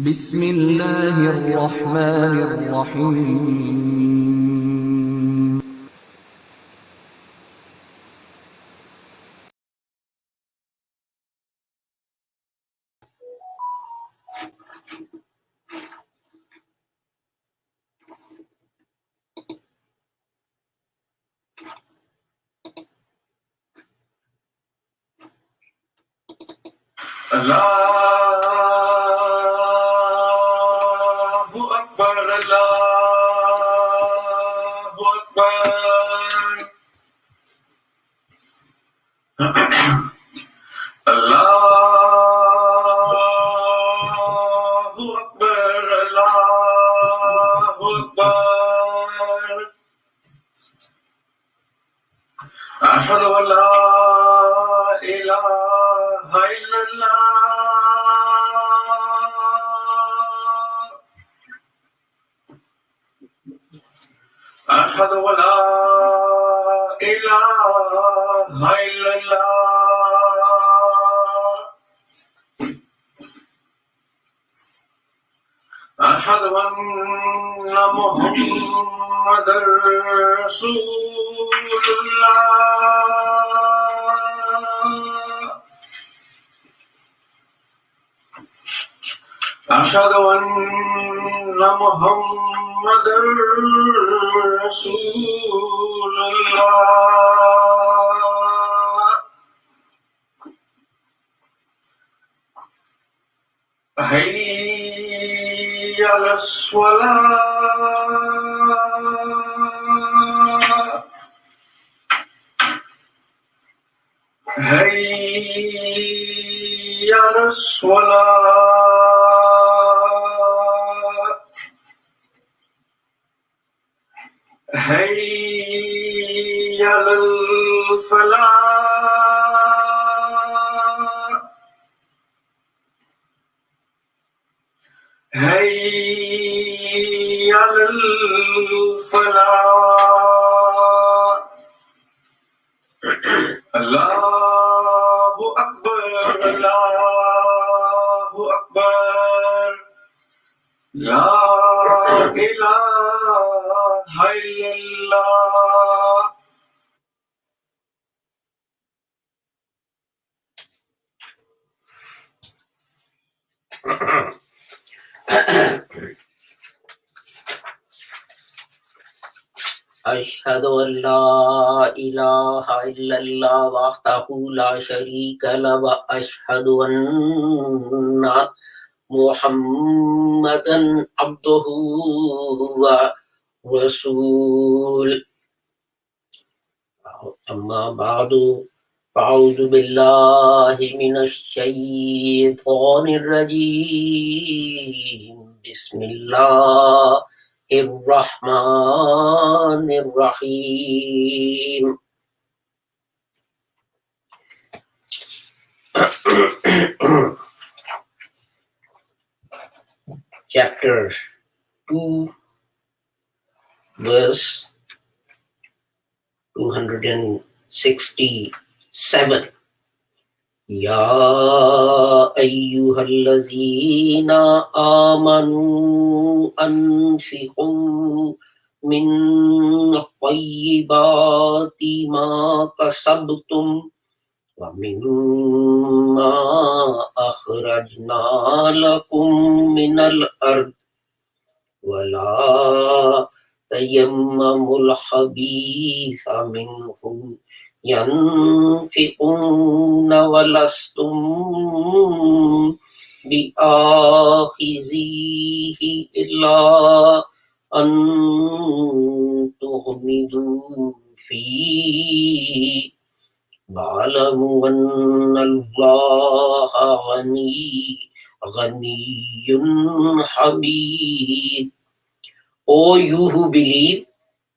بسم الله الرحمن الرحيم Allahu Akbar, Allahu Akbar. Allahu Akbar, Allahu Akbar. Ashhadu an la ilaha illallah. أشهد أن لا إله إلا الله أشهد أن محمدا رسول الله أشهد أن محمدا رسول الله حي على الصلاة حي على الصلاة حي على الفلاح حي على الفلاح الله أكبر الله أكبر لا إله إلا الله أشهد أن لا إله إلا الله وحده لا شريك له وأشهد أن محمدا عبده ورسوله أما بعد فأعوذ بالله من الشيطان الرجيم بسم الله الرحمن الرحيم Chapter 2 verse 267 يا أيها الذين آمنوا أنفقوا من طيبات ما كسبتم ومما أخرجنا لكم من الأرض ولا تيمموا الخبيث منه ينفقون ولستم بآخذيه إلا أن تغمضوا فيه واعلموا أن الله غني حميد. O you who believe,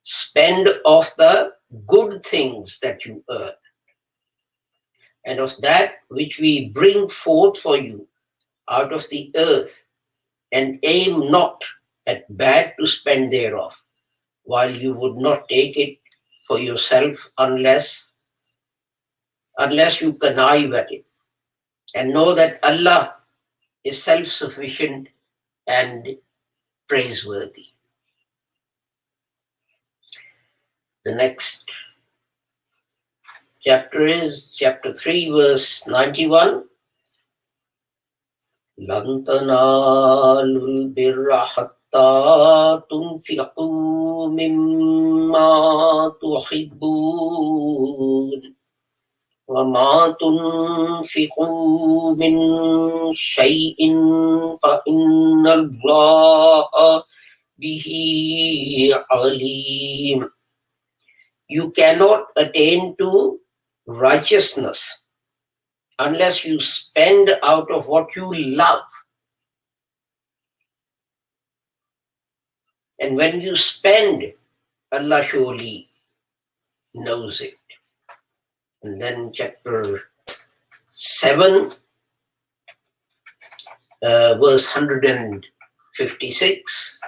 spend of the good things that you earn, and of that which we bring forth for you out of the earth, and aim not at bad to spend thereof, while you would not take it for yourself unless you connive at it. And know that Allah is self-sufficient and praiseworthy. The next chapter is chapter 3, verse 91. لَن تَنَالُوا الْبِرَّ حَتَّى تُنْفِقُوا مِمَّا تُحِبُّونَ وَمَا تُنْفِقُوا مِنْ شَيْءٍ فَإِنَّ اللَّهَ بِهِ عَلِيمٌ. You cannot attain to righteousness unless you spend out of what you love. And when you spend, Allah surely knows it. And then chapter 7, verse 156.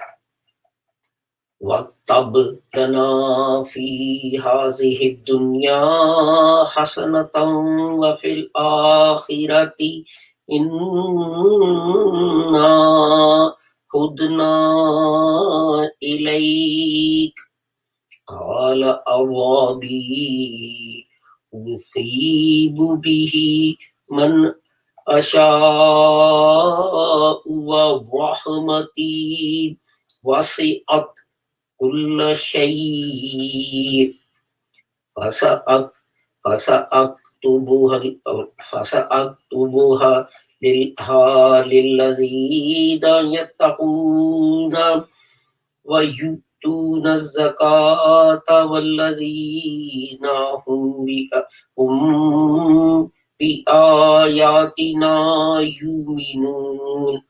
وَاكْتُبْ لَنَا فِي هَذِهِ الدُّنْيَا حَسَنَةً وَفِي الْآخِرَةِ إِنَّا هُدْنَا إِلَيْكَ قَالَ أَرَابِي أُصِيبُ بِهِ مَنْ أَشَاءُ وَرَحْمَتِي وَسِعَتْ كل شيء فسأكتبها للذين يتقون ويؤتون الزكاة والذين هم بآياتنا يؤمنون.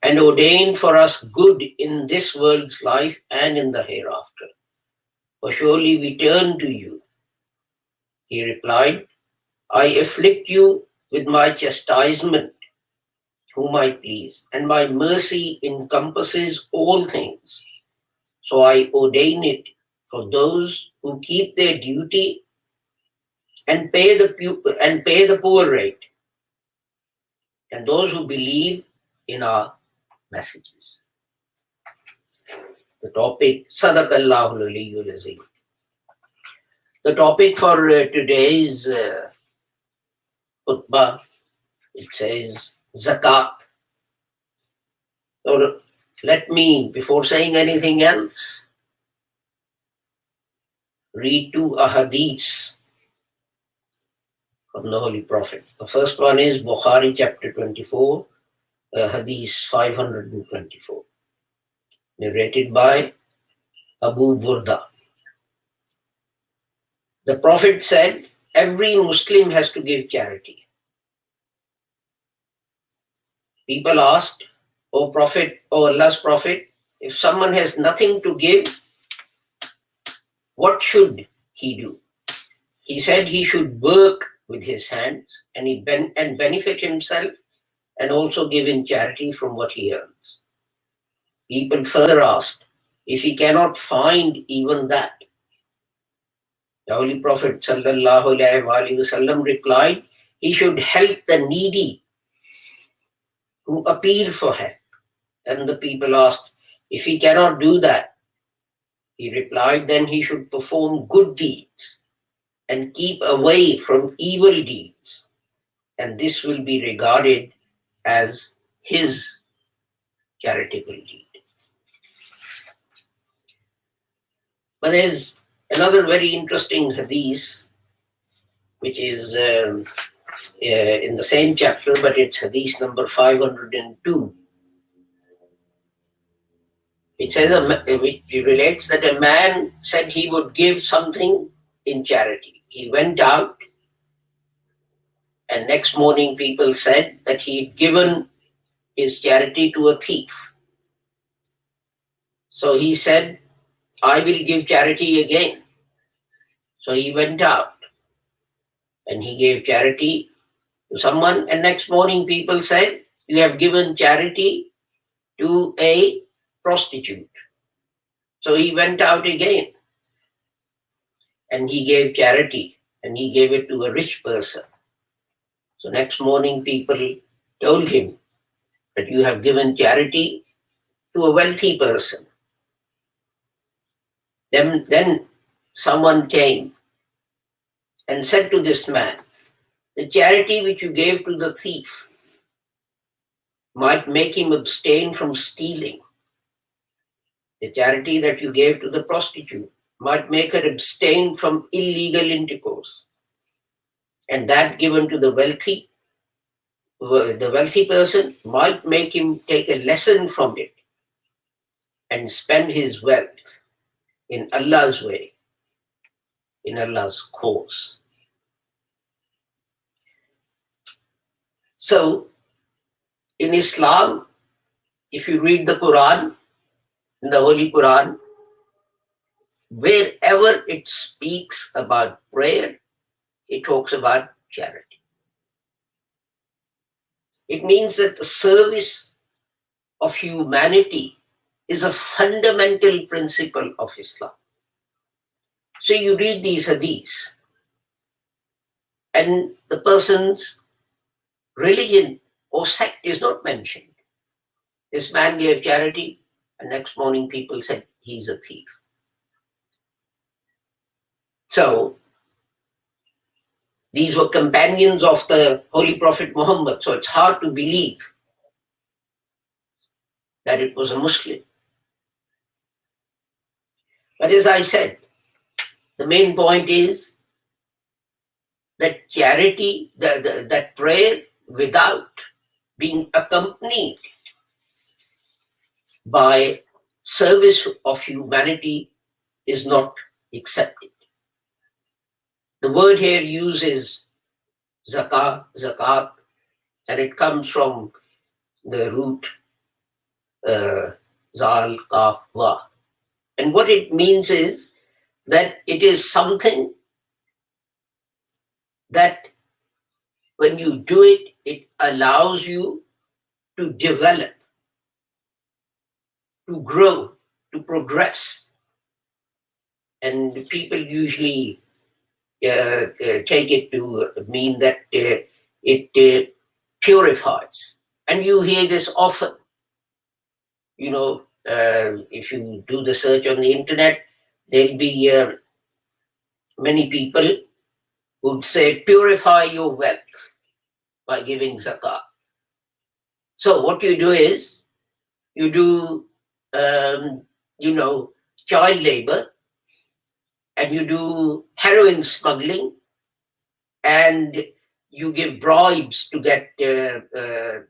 And ordain for us good in this world's life and in the hereafter. For surely we turn to you. He replied, I afflict you with my chastisement, whom I please, and my mercy encompasses all things. So I ordain it for those who keep their duty and pay the poor rate, and those who believe in our messages. The topic, Sadaqallahu Aliyyul Azim. The topic for today's khutbah, it says Zakat. So let me, before saying anything else, read two ahadiths from the Holy Prophet. The first one is Bukhari chapter 24, hadith 524, narrated by Abu Burda. The Prophet said, every Muslim has to give charity. People asked, O Prophet, O Allah's Prophet, if someone has nothing to give, what should he do? He said he should work with his hands and benefit himself and also give in charity from what he earns. People further asked, if he cannot find even that, the Holy Prophet ﷺ replied, he should help the needy who appeal for help. And the people asked, if he cannot do that, he replied, then he should perform good deeds and keep away from evil deeds. And this will be regarded as his charitable deed. But there's another very interesting hadith, which is in the same chapter, but it's hadith number 502. It says, which relates that a man said he would give something in charity. He went out, and next morning people said that he'd given his charity to a thief. So he said, I will give charity again. So he went out and he gave charity to someone, and next morning people said, you have given charity to a prostitute. So he went out again and he gave charity and he gave it to a rich person. So next morning people told him that you have given charity to a wealthy person. Then someone came and said to this man, the charity which you gave to the thief might make him abstain from stealing. The charity that you gave to the prostitute might make her abstain from illegal intercourse. And that given to the wealthy person might make him take a lesson from it and spend his wealth in Allah's way, in Allah's cause. So, in Islam, if you read the Quran, in the Holy Quran, wherever it speaks about prayer, it talks about charity. It means that the service of humanity is a fundamental principle of Islam. So you read these hadiths, and the person's religion or sect is not mentioned. This man gave charity, and next morning people said he's a thief. So these were companions of the Holy Prophet Muhammad, so it's hard to believe that it was a Muslim. But as I said, the main point is that charity, that prayer without being accompanied by service of humanity is not accepted. The word here uses zakat, and it comes from the root zal, kaf, wa. And what it means is that it is something that when you do it, it allows you to develop, to grow, to progress. And people usually take it to mean that it purifies. And you hear this often. You know, if you do the search on the internet, there'll be many people who'd say, purify your wealth by giving zakat. So what you do is, you do, child labor, and you do heroin smuggling, and you give bribes to get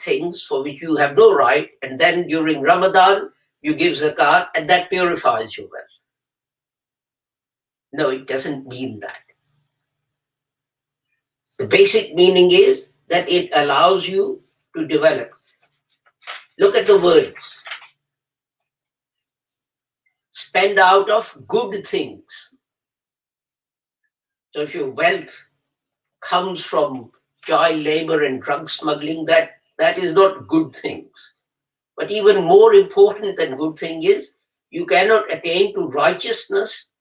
things for which you have no right, and then during Ramadan, you give zakat, and that purifies your wealth. No, it doesn't mean that. The basic meaning is that it allows you to develop. Look at the words. Spend out of good things. So if your wealth comes from child labor and drug smuggling, that is not good things. But even more important than good thing is, you cannot attain to righteousness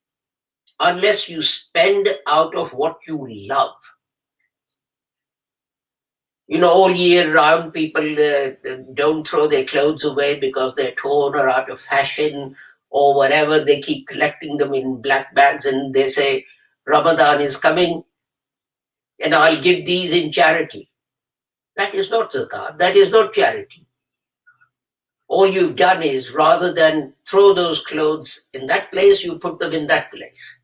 unless you spend out of what you love. You know, all year round, people don't throw their clothes away because they're torn or out of fashion or whatever. They keep collecting them in black bags, and they say, Ramadan is coming and I'll give these in charity. That is not zakat. That is not charity. All you've done is, rather than throw those clothes in that place, you put them in that place.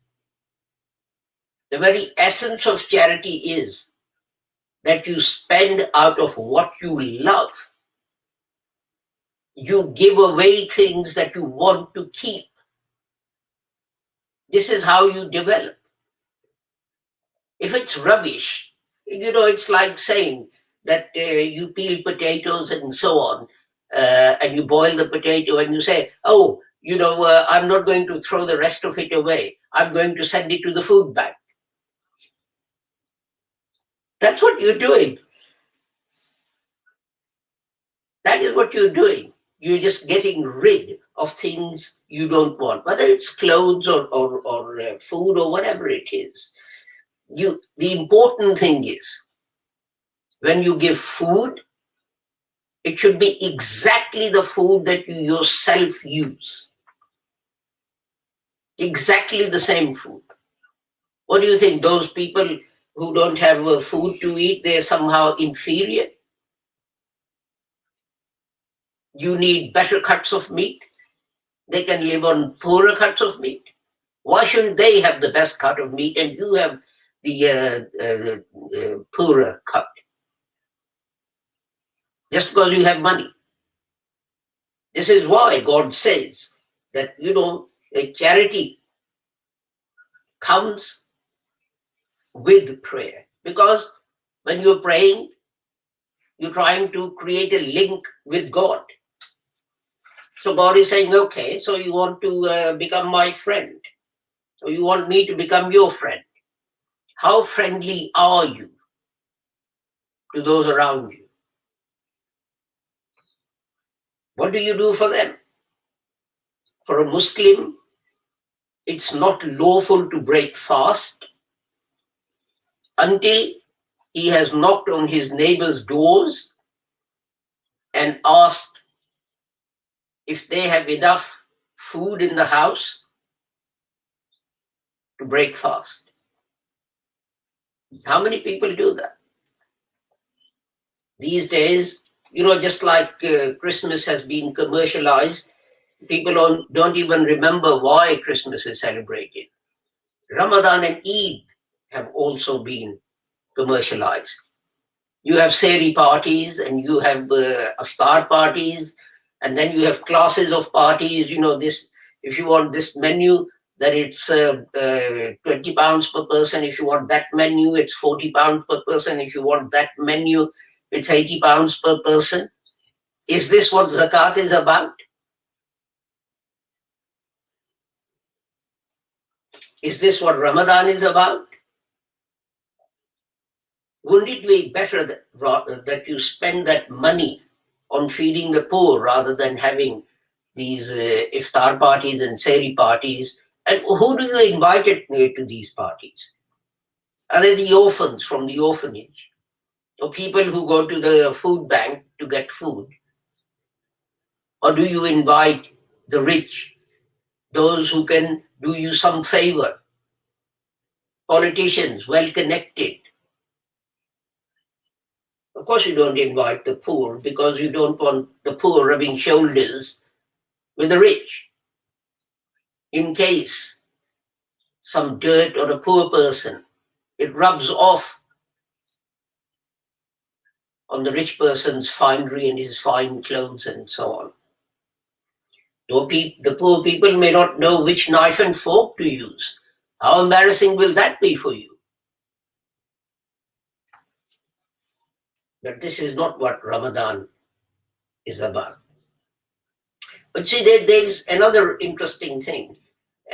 The very essence of charity is that you spend out of what you love. You give away things that you want to keep. This is how you develop. If it's rubbish, it's like saying that you peel potatoes and so on, and you boil the potato and you say, I'm not going to throw the rest of it away. I'm going to send it to the food bank. That's what you're doing. That is what you're doing. You're just getting rid of things you don't want, whether it's clothes or food or whatever it is. The important thing is, when you give food, It should be exactly the food that you yourself use. Exactly the same food. What do you think? Those people who don't have food to eat, they're somehow inferior? You need better cuts of meat. They can live on poorer cuts of meat. Why shouldn't they have the best cut of meat and you have the poorer cut? Just because you have money. This is why God says that, charity comes with prayer. Because when you're praying, you're trying to create a link with God. So God is saying, okay, so you want to become my friend. So you want me to become your friend. How friendly are you to those around you? What do you do for them? For a Muslim, it's not lawful to break fast until he has knocked on his neighbor's doors and asked if they have enough food in the house to break fast. How many people do that? These days, just like Christmas has been commercialized, people don't even remember why Christmas is celebrated. Ramadan and Eid have also been commercialized. You have sehri parties and you have iftar parties, and then you have classes of parties. This, if you want this menu, then it's 20 pounds per person. If you want that menu, it's 40 pounds per person. If you want that menu, it's 80 pounds per person. Is this what Zakat is about? Is this what Ramadan is about? Wouldn't it be better that you spend that money on feeding the poor rather than having these iftar parties and sehri parties? And who do you invite to these parties? Are they the orphans from the orphanage? Or people who go to the food bank to get food? Or do you invite the rich, those who can do you some favor? Politicians, well-connected. Of course you don't invite the poor because you don't want the poor rubbing shoulders with the rich. In case some dirt on a poor person, it rubs off on the rich person's finery and his fine clothes and so on. The poor people may not know which knife and fork to use. How embarrassing will that be for you? But this is not what Ramadan is about. But see, there's another interesting thing.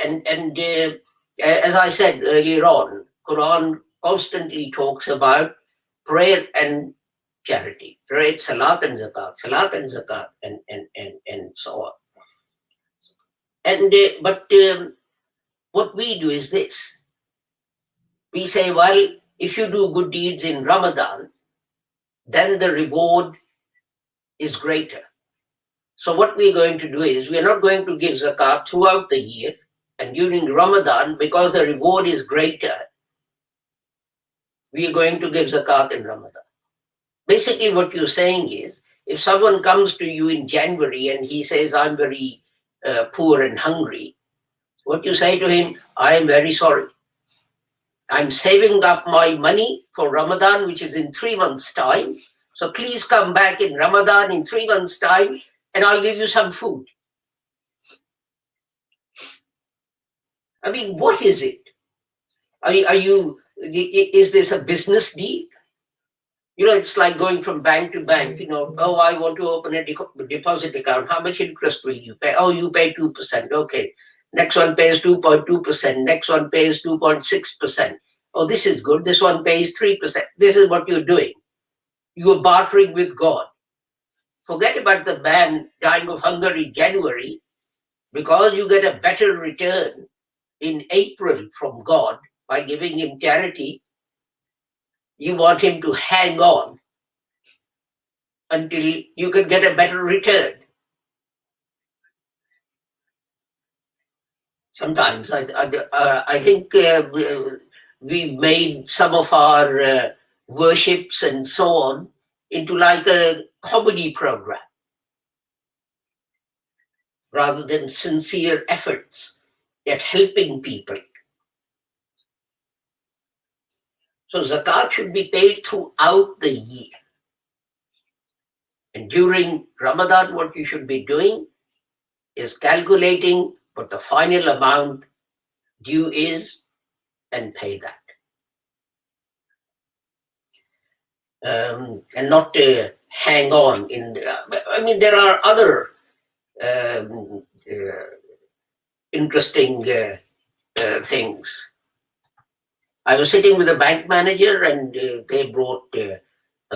And as I said earlier on, Quran constantly talks about prayer and charity. Prayer, salat and zakat, and so on. And what we do is this. We say, well, if you do good deeds in Ramadan, then the reward is greater. So what we're going to do is, we're not going to give zakat throughout the year, and during Ramadan, because the reward is greater, we are going to give zakat in Ramadan. Basically what you're saying is, if someone comes to you in January and he says, I'm very poor and hungry, what you say to him, I am very sorry. I'm saving up my money for Ramadan, which is in 3 months' time. So please come back in Ramadan in 3 months' time and I'll give you some food. I mean, what is it? Is this a business deal? It's like going from bank to bank, oh, I want to open a deposit account. How much interest will you pay? Oh, you pay 2%. Okay. Next one pays 2.2%. Next one pays 2.6%. Oh, this is good. This one pays 3%. This is what you're doing. You are bartering with God. Forget about the man dying of hunger in January, because you get a better return in April from God by giving him charity. You want him to hang on until you can get a better return. Sometimes I think we made some of our worships and so on into like a comedy program rather than sincere efforts at helping people. So zakat should be paid throughout the year. And during Ramadan, what you should be doing is calculating what the final amount due is and pay that. And not hang on. I mean, there are other interesting things. I was sitting with a bank manager and they brought a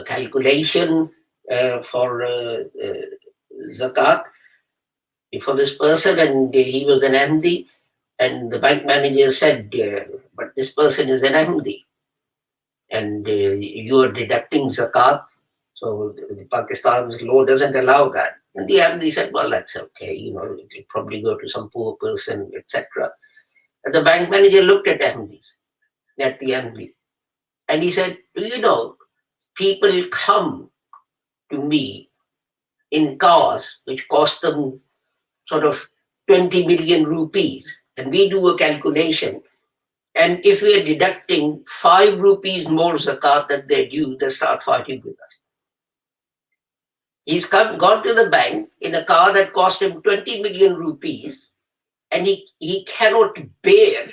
calculation for zakat for this person, and he was an MD, and the bank manager said, but this person is an MD and you are deducting zakat, so the Pakistan's law doesn't allow that. And the MD said, well, that's okay, it'll probably go to some poor person, etc. And the bank manager looked at the MD, and he said, people come to me in cars which cost them sort of 20 million rupees, and we do a calculation, and if we are deducting 5 rupees more zakat that they due, they start fighting with us. He's gone to the bank in a car that cost him 20 million rupees, and he cannot bear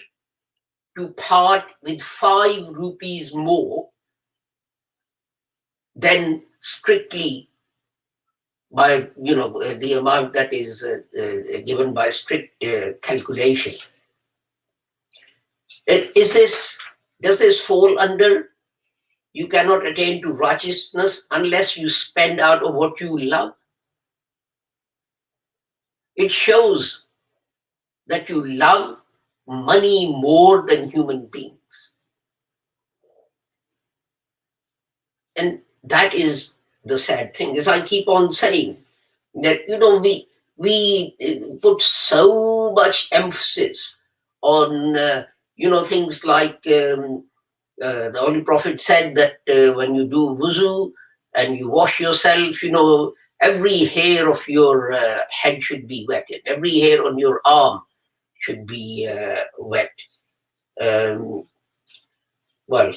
to part with 5 rupees more than strictly by the amount that is given by strict calculation. Does this fall under you cannot attain to righteousness unless you spend out of what you love? It shows that you love money more than human beings. And that is the sad thing, as I keep on saying, that we put so much emphasis on things like the Holy Prophet said that when you do wuzu and you wash yourself, every hair of your head should be wet, and every hair on your arm should be wet. Well,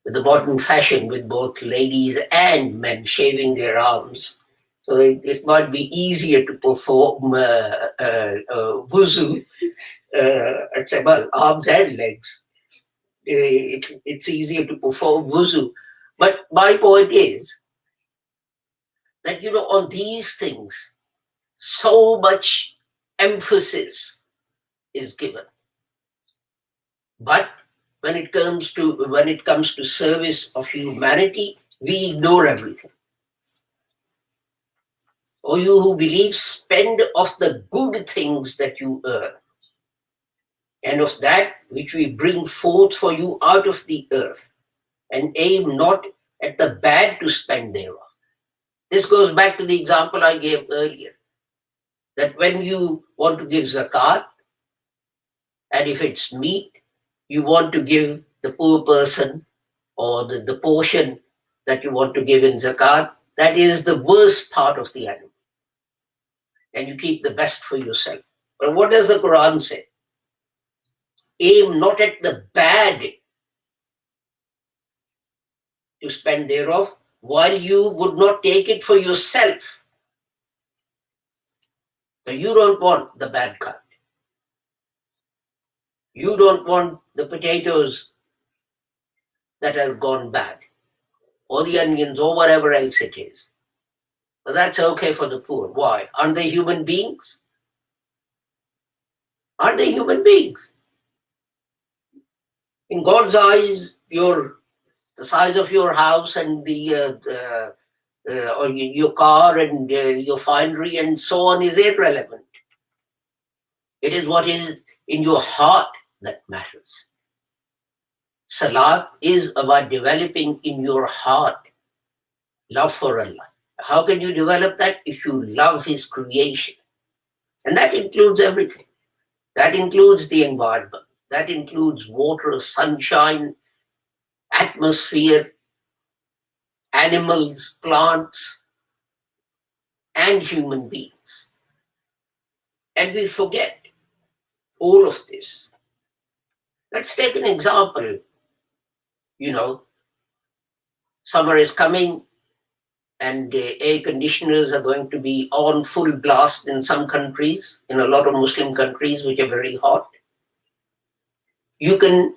with the modern fashion, with both ladies and men shaving their arms, so it might be easier to perform wuzu, arms and legs. It's easier to perform wuzu. But my point is that, on these things, so much emphasis is given. But when it comes to service of humanity, we ignore everything. O you who believe, spend of the good things that you earn, and of that which we bring forth for you out of the earth, and aim not at the bad to spend thereof. This goes back to the example I gave earlier, that when you want to give zakat, and if it's meat, you want to give the poor person, or the portion that you want to give in zakat, that is the worst part of the animal. And you keep the best for yourself. But what does the Quran say? Aim not at the bad to spend thereof, while you would not take it for yourself. So you don't want the bad kind. You don't want the potatoes that have gone bad, or the onions, or whatever else it is. But that's okay for the poor. Why? Aren't they human beings? Aren't they human beings? In God's eyes, the size of your house and or your car and your finery and so on is irrelevant. It is what is in your heart that matters. Salat is about developing in your heart love for Allah. How can you develop that? If you love His creation. And that includes everything. That includes the environment. That includes water, sunshine, atmosphere, animals, plants, and human beings. And we forget all of this. Let's take an example. Summer is coming and air conditioners are going to be on full blast in some countries, in a lot of Muslim countries which are very hot. You can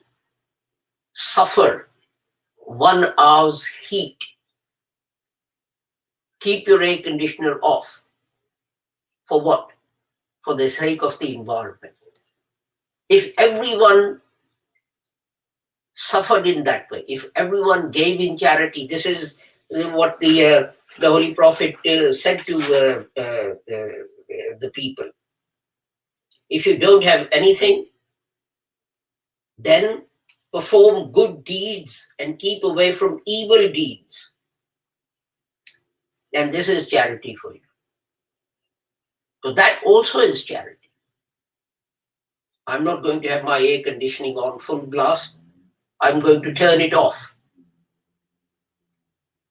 suffer 1 hour's heat. Keep your air conditioner off. For what? For the sake of the environment. If everyone suffered in that way, if everyone gave in charity, this is what the Holy Prophet said to the people. If you don't have anything, then perform good deeds and keep away from evil deeds. And this is charity for you. So that also is charity. I'm not going to have my air conditioning on full blast. I'm going to turn it off.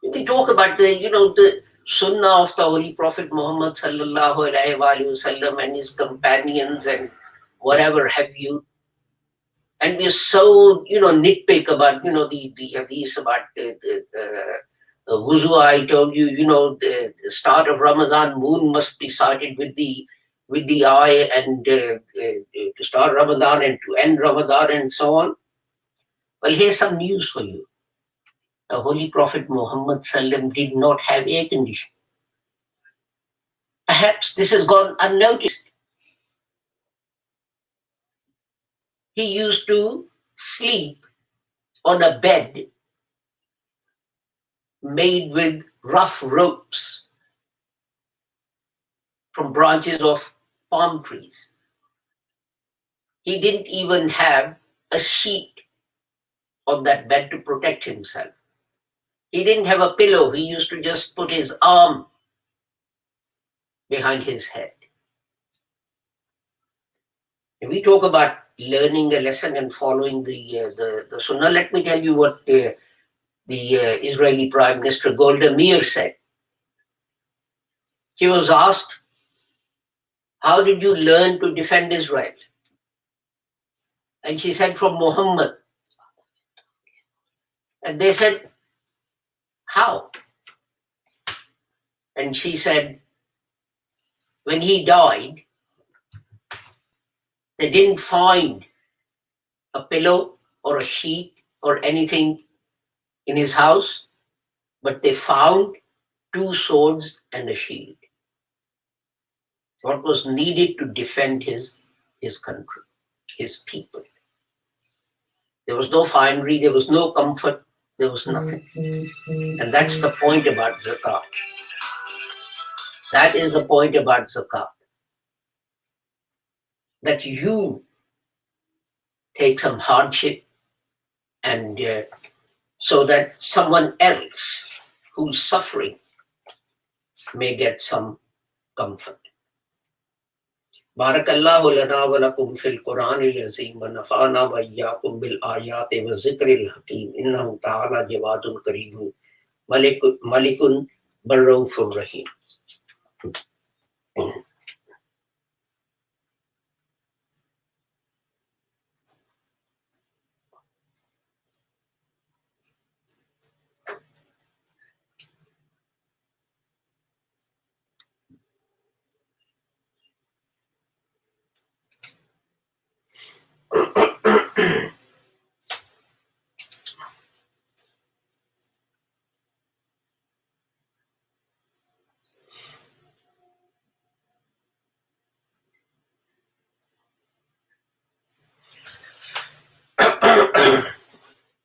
We talk about the Sunnah of the Holy Prophet Muhammad sallallahu alaihi wasallam and his companions and whatever have you. And we're so, nitpick about, the hadith about wuzu. I told you, the start of Ramadan, moon must be sighted with the eye, and to start Ramadan and to end Ramadan and so on. Well, here's some news for you. The Holy Prophet Muhammad sallam did not have air conditioning. Perhaps this has gone unnoticed. He used to sleep on a bed made with rough ropes from branches of palm trees. He didn't even have a sheet on that bed to protect himself. He didn't have a pillow. He used to just put his arm behind his head. When we talk about learning a lesson and following the Sunnah, let me tell you what the Israeli Prime Minister Golda Meir said. She was asked, how did you learn to defend Israel? And she said, from Muhammad. And they said, how? And she said, when he died, they didn't find a pillow or a sheet or anything in his house, but they found 2 swords and a shield. What was needed to defend his country, his people. There was no finery, there was no comfort, there was nothing. And that's the point about Zakat. That is the point about Zakat. That you take some hardship and so that someone else who's suffering may get some comfort. Barakallahu lana wa lakum fil Qur'anil Azim wa nafa'ana wa iyyakum bil ayati wa zikril hakim innahu ta'ala jawadun kareemun malikun barraufur rahim.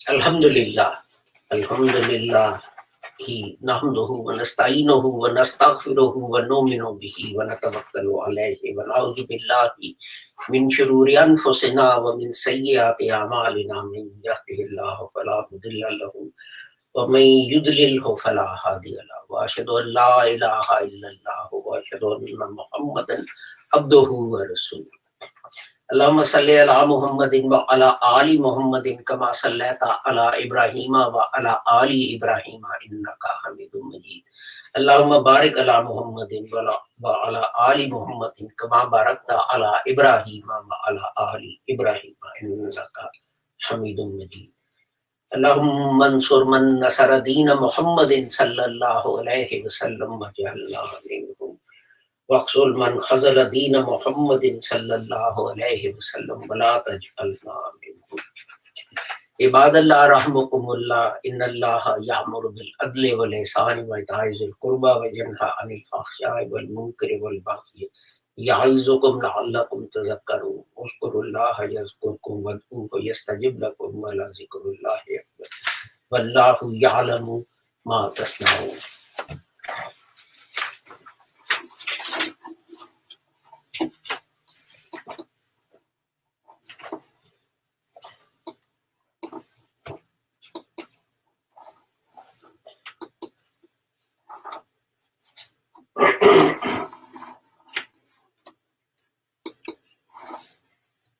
Alhamdulillah, Alhamdulillah, nahmaduhu wa nasta'inuhu wa nastaghfiruhu wa nu'minu bihi wa natawakkalu alayhi wa na'udhu billahi min shururi anfusina wa min sayyiati a'malina man yahdihillahu fala mudilla lahu ومن يضلله فلا هادي له وأشهد أن لا إله إلا الله وأشهد أن محمدا عبده ورسوله. اللهم صل على محمد وعلى آل محمد كما صليت على إبراهيم وعلى آل إبراهيم إنك حميد مجيد. اللهم بارك على محمد وعلى آل محمد كما باركت على إبراهيم وعلى آل إبراهيم إنك حميد مجيد. اللهم انصر من نصر دين محمد صلى الله عليه وسلم واجعلنا منهم، واقتل من خذل دين محمد صلى الله عليه وسلم ولا تجعلنا منهم. عباد الله رحمكم الله، إن الله يأمر بالعدل والإحسان وإيتاء ذي القربى وينهى عن الفحشاء والمنكر والبغي يعظكم لعلكم تذكرون. اذكروا الله يذكركم وادعوه يستجب لكم ولذكر الله أكبر والله يعلم ما تصنعون.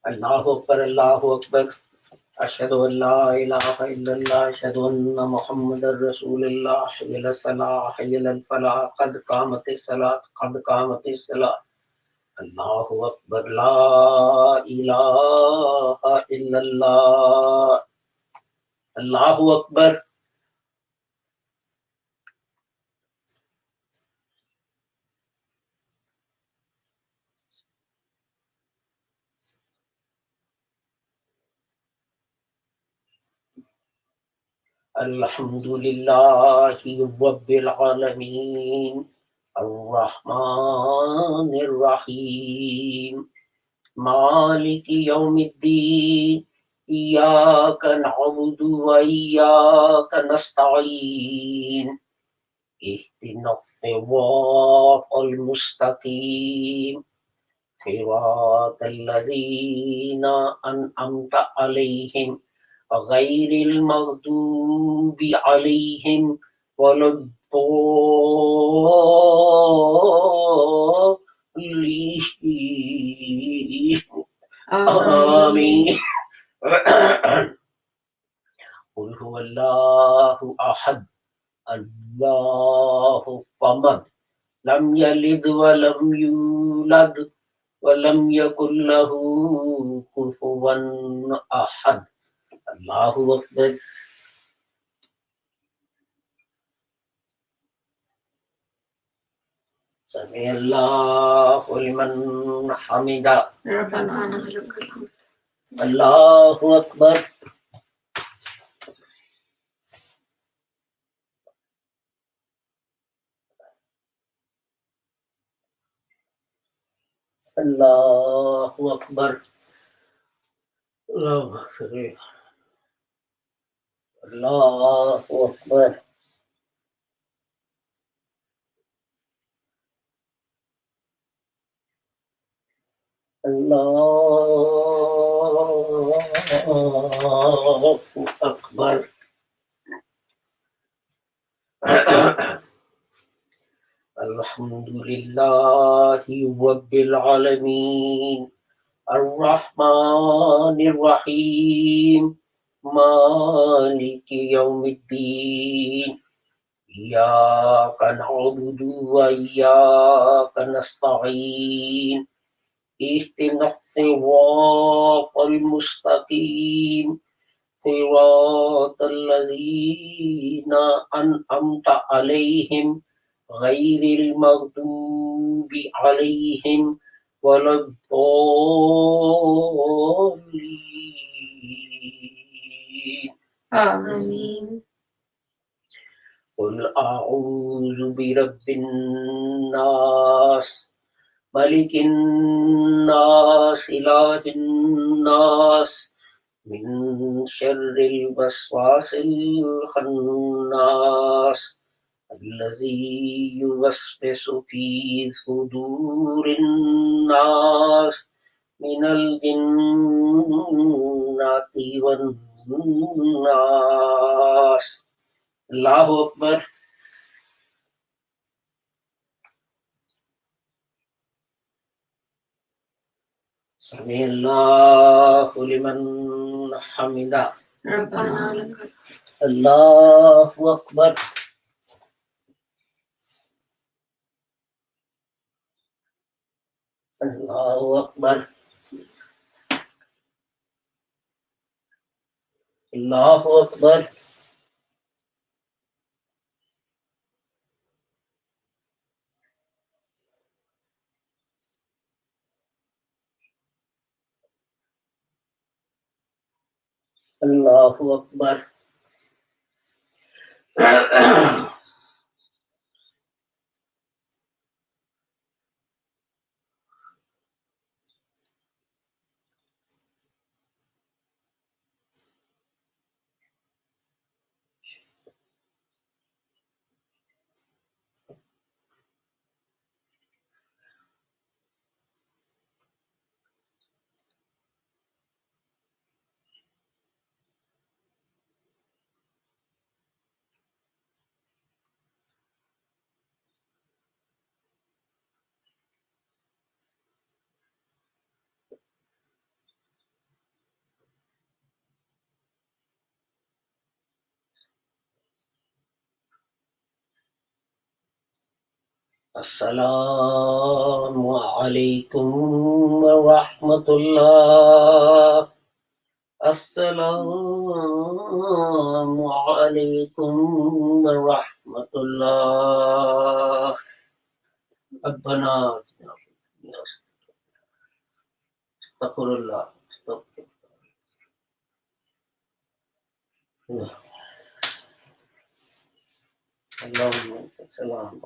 الله أكبر الله أكبر. أشهد أن لا إله إلا الله أشهد أن محمد رسول الله. حي على الصلاة حي على الفلاح قد قامت الصلاة قد قامت الصلاة. الله أكبر لا إله إلا الله. الله أكبر. الحمد لله رب العالمين الرحمن الرحيم مالك يوم الدين إياك نعبد وإياك نستعين اهدنا الصراط المستقيم صراط الذين أنعمت عليهم غير المغضوب عليهم ولا الضالين. آمين. قل هو الله أحد الله الصمد لم يلد ولم يولد ولم يكن له كفوا أحد. الله أكبر. سمع الله لمن حمده ربنا ولك الحمد. الله أكبر. الله أكبر. الله أكبر. الله أكبر. الله أكبر. الحمد لله رب العالمين الرحمن الرحيم مالك يوم الدين إياك نعبد وإياك نستعين اهدنا الصراط المستقيم صراط الذين أنعمت عليهم غير المغضوب عليهم ولا الضالين. آمين. قل أعوذ برب الناس ملك الناس إله الناس من شر الوسواس الخناس الذي يوسوس في صدور الناس من الجنة والناس. Allahu Akbar. Sami Allahu liman hamida. ربنا لك Allahu Akbar. Allahu Akbar. Allahu Akbar. Allahu Akbar. Assalamu alaikum wa rahmatullah. Assalamu alaikum wa rahmatullah. Rabbana astaghfirullah. Allahumma salam.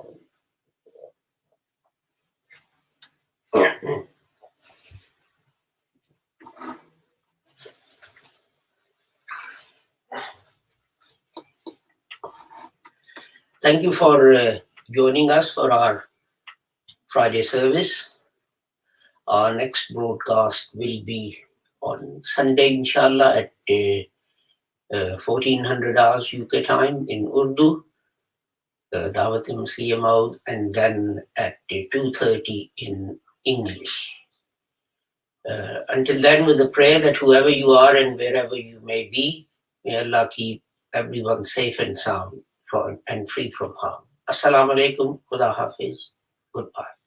Thank you for joining us for our Friday service. Our next broadcast will be on Sunday, inshallah, at 1400 hours UK time in Urdu, Dawatim CMO, and then at 2:30 in English. Until then, with the prayer that whoever you are and wherever you may be, may Allah keep everyone safe and sound and free from harm. Assalamu alaikum. Khuda Hafiz. Goodbye.